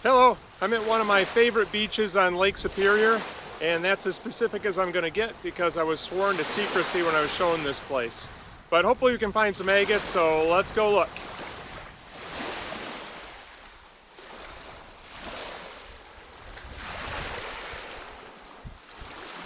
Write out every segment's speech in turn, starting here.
Hello, I'm at one of my favorite beaches on Lake Superior, and that's as specific as I'm going to get because I was sworn to secrecy when I was showing this place. But hopefully we can find some agates, so let's go look.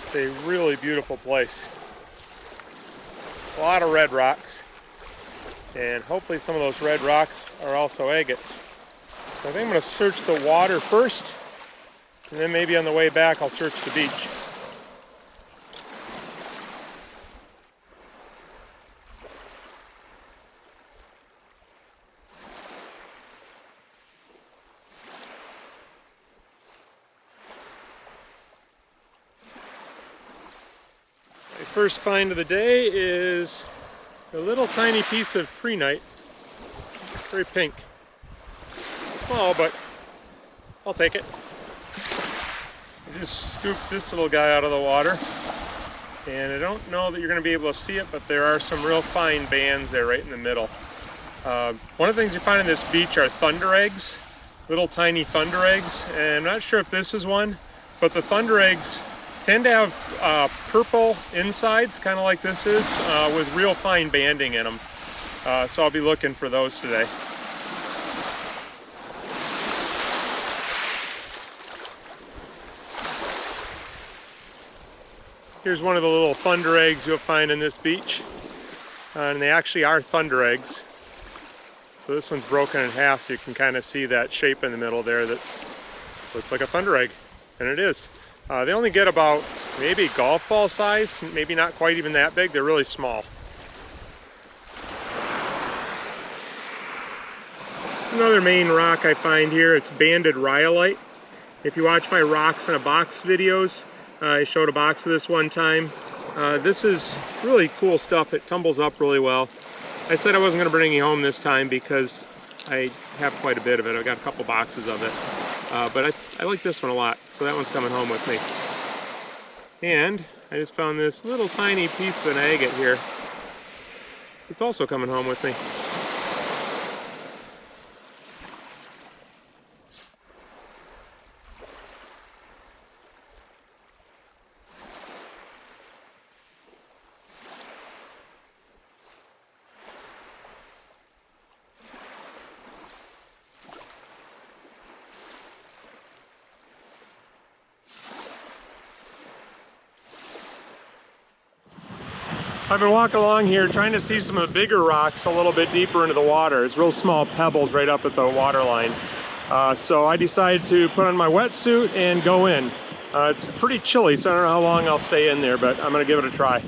It's a really beautiful place. A lot of red rocks, and hopefully some of those red rocks are also agates. So I think I'm going to search the water first, and then maybe on the way back I'll search the beach. My first find of the day is a little tiny piece of prehnite, very pink. Small, but I'll take it. I just scooped this little guy out of the water, and I don't know that you're going to be able to see it, but there are some real fine bands there right in the middle. One of the things you find on this beach are thunder eggs, little tiny thunder eggs, and I'm not sure if this is one, but the thunder eggs tend to have purple insides, kind of like this is, with real fine banding in them. So I'll be looking for those today. Here's one of the little thunder eggs you'll find in this beach, and they actually are thunder eggs. So this one's broken in half, so you can kind of see that shape in the middle there that looks like a thunder egg, and it is. They only get about maybe golf ball size, maybe not quite even that big. They're really small. It's another main rock I find here. It's banded rhyolite. If you watch my rocks in a box videos, I showed a box of this one time. This is really cool stuff. It tumbles up really well. I said I wasn't going to bring any home this time because I have quite a bit of it. I've got a couple boxes of it. But I like this one a lot, so that one's coming home with me. And I just found this little tiny piece of an agate here. It's also coming home with me. I've been walking along here trying to see some of the bigger rocks a little bit deeper into the water. It's real small pebbles right up at the water line. So I decided to put on my wetsuit and go in. It's pretty chilly, so I don't know how long I'll stay in there, but I'm gonna give it a try.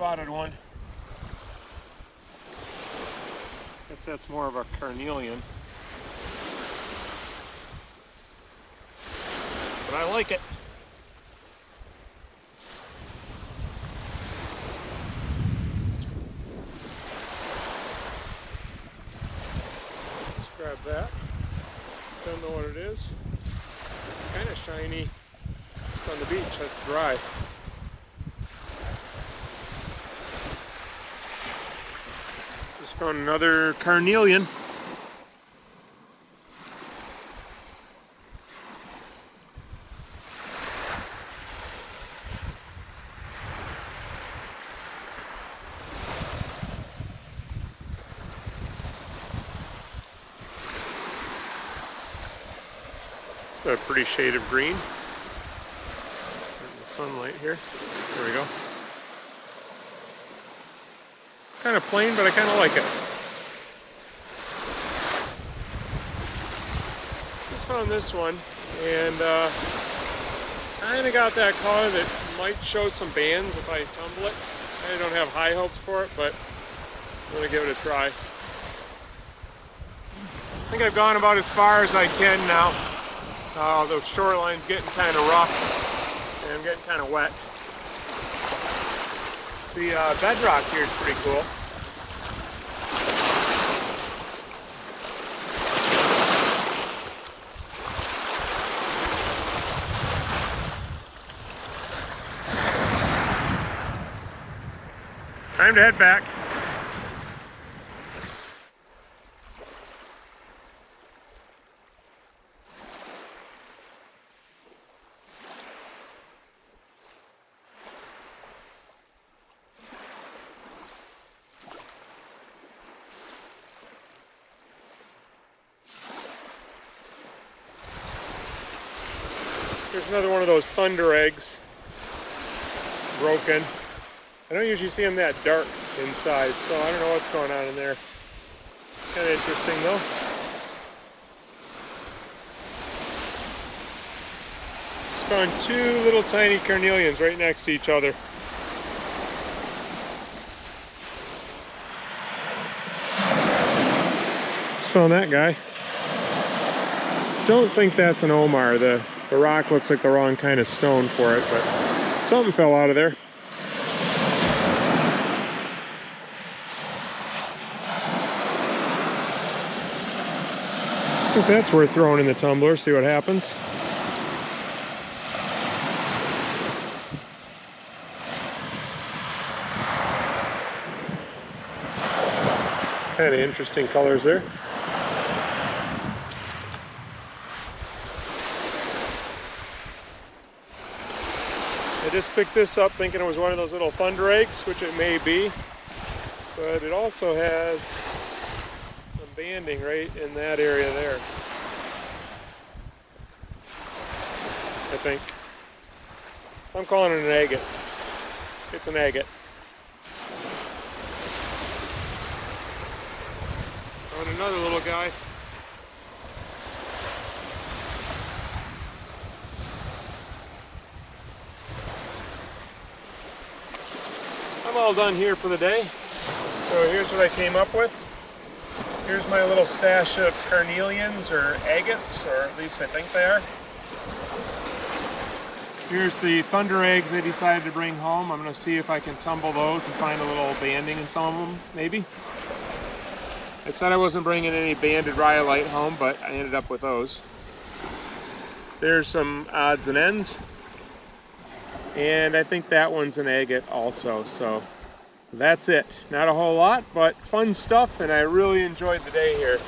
spotted one. Guess that's more of a carnelian. But I like it. Let's grab that. Don't know what it is. It's kind of shiny. Just on the beach, that's dry. Just found another carnelian. It's a pretty shade of green. In the sunlight here. There we go. Kind of plain, but I kind of like it. Just found this one, and it's kind of got that color that might show some bands if I tumble it. I don't have high hopes for it, but I'm going to give it a try. I think I've gone about as far as I can now. The shoreline's getting kind of rough, and I'm getting kind of wet. The bedrock here is pretty cool. Time to head back. Here's another one of those thunder eggs, broken. I don't usually see them that dark inside, so I don't know what's going on in there. Kind of interesting though. Just found two little tiny carnelians right next to each other. Just found that guy. Don't think that's an Omar. The rock looks like the wrong kind of stone for it, but something fell out of there. I think that's worth throwing in the tumbler, see what happens. Kind of interesting colors there. I just picked this up thinking it was one of those little thunder eggs, which it may be, but it also has some banding right in that area there, I think. I'm calling it an agate. It's an agate. Found another little guy. I'm all done here for the day. So here's what I came up with. Here's my little stash of carnelians or agates, or at least I think they are. Here's the thunder eggs I decided to bring home. I'm going to see if I can tumble those and find a little banding in some of them, maybe. I said I wasn't bringing any banded rhyolite home, but I ended up with those. There's some odds and ends. And I think that one's an agate also, so that's it. Not a whole lot, but fun stuff, and I really enjoyed the day here.